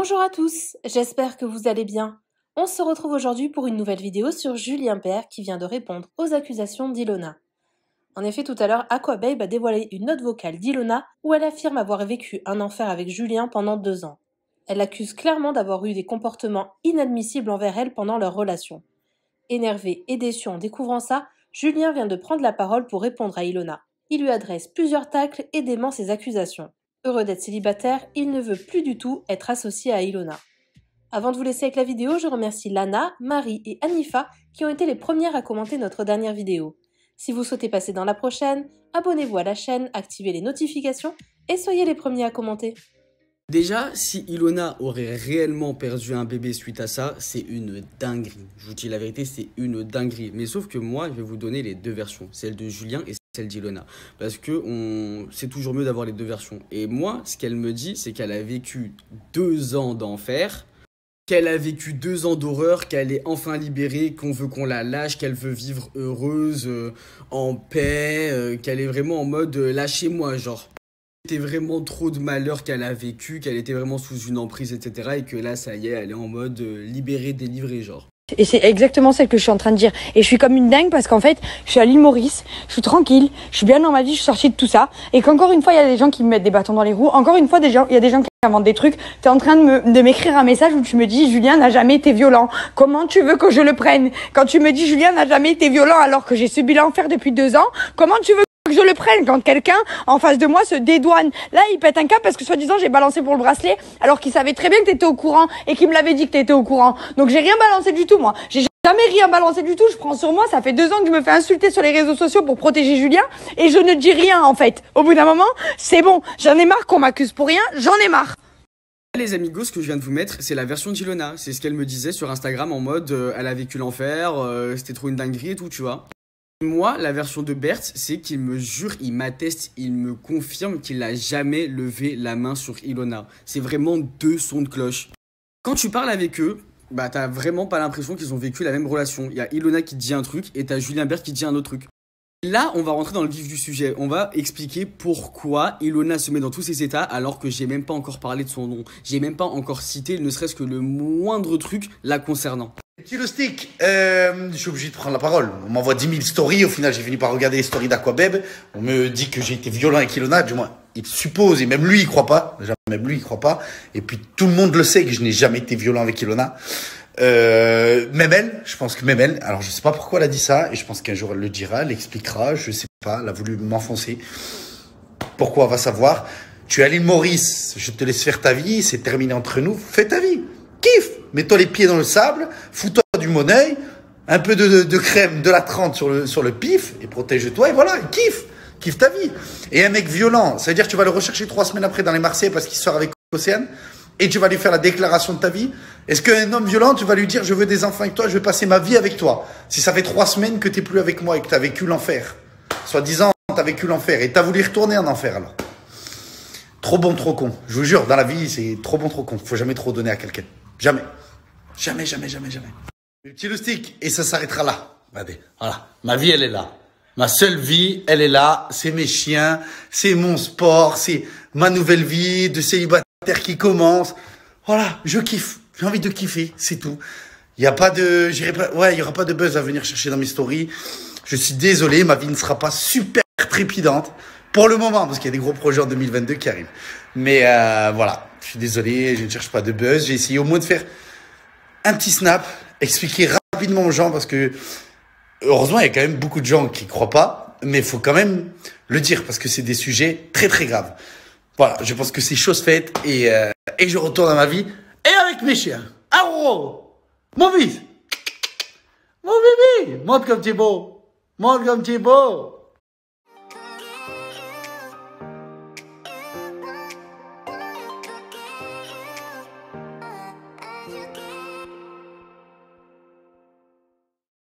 Bonjour à tous, j'espère que vous allez bien. On se retrouve aujourd'hui pour une nouvelle vidéo sur Julien Bert qui vient de répondre aux accusations d'Ilona. En effet, tout à l'heure, Aquababe a dévoilé une note vocale d'Ilona où elle affirme avoir vécu un enfer avec Julien pendant 2 ans. Elle l'accuse clairement d'avoir eu des comportements inadmissibles envers elle pendant leur relation. Énervé et déçu en découvrant ça, Julien vient de prendre la parole pour répondre à Ilona. Il lui adresse plusieurs tacles et dément ses accusations. Heureux d'être célibataire, il ne veut plus du tout être associé à Ilona. Avant de vous laisser avec la vidéo, je remercie Lana, Marie et Anifa qui ont été les premières à commenter notre dernière vidéo. Si vous souhaitez passer dans la prochaine, abonnez-vous à la chaîne, activez les notifications et soyez les premiers à commenter. Déjà, si Ilona aurait réellement perdu un bébé suite à ça, c'est une dinguerie. Je vous dis la vérité, c'est une dinguerie. Mais sauf que moi, je vais vous donner les deux versions, celle de Julien et celle d'Ilona. Parce que c'est toujours mieux d'avoir les deux versions. Et moi, ce qu'elle me dit, c'est qu'elle a vécu 2 ans d'enfer, qu'elle a vécu 2 ans d'horreur, qu'elle est enfin libérée, qu'on veut qu'on la lâche, qu'elle veut vivre heureuse, en paix, qu'elle est vraiment en mode lâchez-moi, genre. C'était vraiment trop de malheur qu'elle a vécu, qu'elle était vraiment sous une emprise, etc. Et que là, ça y est, elle est en mode libérée, délivrée, genre. Et c'est exactement celle que je suis en train de dire. Et je suis comme une dingue parce qu'en fait, je suis à l'île Maurice, je suis tranquille, je suis bien dans ma vie, je suis sortie de tout ça. Et qu'encore une fois, il y a des gens qui me mettent des bâtons dans les roues. Encore une fois, il y a des gens qui inventent des trucs. T'es en train de m'écrire un message où tu me dis Julien n'a jamais été violent. Comment tu veux que je le prenne? Quand tu me dis Julien n'a jamais été violent alors que j'ai subi l'enfer depuis 2 ans, comment tu veux que je le prenne quand quelqu'un en face de moi se dédouane? Là, il pète un câble parce que soi-disant j'ai balancé pour le bracelet alors qu'il savait très bien que t'étais au courant et qu'il me l'avait dit que t'étais au courant. Donc j'ai rien balancé du tout, moi. J'ai jamais rien balancé du tout. Je prends sur moi. Ça fait 2 ans que je me fais insulter sur les réseaux sociaux pour protéger Julien et je ne dis rien en fait. Au bout d'un moment, c'est bon. J'en ai marre qu'on m'accuse pour rien. J'en ai marre. Les amigos, ce que je viens de vous mettre, c'est la version d'Ilona. C'est ce qu'elle me disait sur Instagram en mode elle a vécu l'enfer, c'était trop une dinguerie et tout, tu vois. Moi, la version de Bert, c'est qu'il me jure, il m'atteste, il me confirme qu'il n'a jamais levé la main sur Ilona. C'est vraiment 2 sons de cloche. Quand tu parles avec eux, bah t'as vraiment pas l'impression qu'ils ont vécu la même relation. Il y a Ilona qui te dit un truc et t'as Julien Bert qui te dit un autre truc. Là, on va rentrer dans le vif du sujet. On va expliquer pourquoi Ilona se met dans tous ces états alors que j'ai même pas encore parlé de son nom. J'ai même pas encore cité ne serait-ce que le moindre truc la concernant. Petit le stick, je suis obligé de prendre la parole. On m'envoie 10 000 stories. Au final, j'ai fini par regarder les stories d'Aquababe. On me dit que j'ai été violent avec Ilona. Du moins, il suppose, et même lui, il croit pas. Déjà, même lui, il croit pas. Et puis, tout le monde le sait que je n'ai jamais été violent avec Ilona. Même elle, je pense que même elle, alors je sais pas pourquoi elle a dit ça, et je pense qu'un jour elle le dira, elle expliquera, je sais pas, elle a voulu m'enfoncer. Pourquoi, on va savoir. Tu es à l'île Maurice, je te laisse faire ta vie, c'est terminé entre nous, fais ta vie. Kiffe, mets-toi les pieds dans le sable, fous-toi du Moneuil, un peu de crème, de la 30 sur le pif, et protège-toi, et voilà, kiffe ta vie. Et un mec violent, ça veut dire que tu vas le rechercher 3 semaines après dans les Marseillais parce qu'il sort avec Océane, et tu vas lui faire la déclaration de ta vie. Est-ce qu'un homme violent, tu vas lui dire je veux des enfants avec toi, je veux passer ma vie avec toi, si ça fait 3 semaines que tu n'es plus avec moi et que tu as vécu l'enfer, soi-disant tu as vécu l'enfer, et tu as voulu retourner en enfer alors. Trop bon, trop con. Je vous jure, dans la vie, c'est trop bon, trop con. Faut jamais trop donner à quelqu'un. Jamais. Jamais, jamais, jamais, jamais. Le petit loustic, et ça s'arrêtera là. Regardez, voilà. Ma vie, elle est là. Ma seule vie, elle est là. C'est mes chiens, c'est mon sport, c'est ma nouvelle vie de célibataire qui commence. Voilà, je kiffe. J'ai envie de kiffer, c'est tout. Il n'y a pas de, il y aura pas de buzz à venir chercher dans mes stories. Je suis désolé, ma vie ne sera pas super trépidante. Pour le moment, parce qu'il y a des gros projets en 2022 qui arrivent. Mais voilà, je suis désolé, je ne cherche pas de buzz. J'ai essayé au moins de faire un petit snap, expliquer rapidement aux gens, parce que heureusement, il y a quand même beaucoup de gens qui ne croient pas, mais il faut quand même le dire, parce que c'est des sujets très très graves. Voilà, je pense que c'est chose faite, et je retourne à ma vie, et avec mes chiens. Arro, mon fils, mon bébé, monte comme tu es beau, monte comme tu es beau.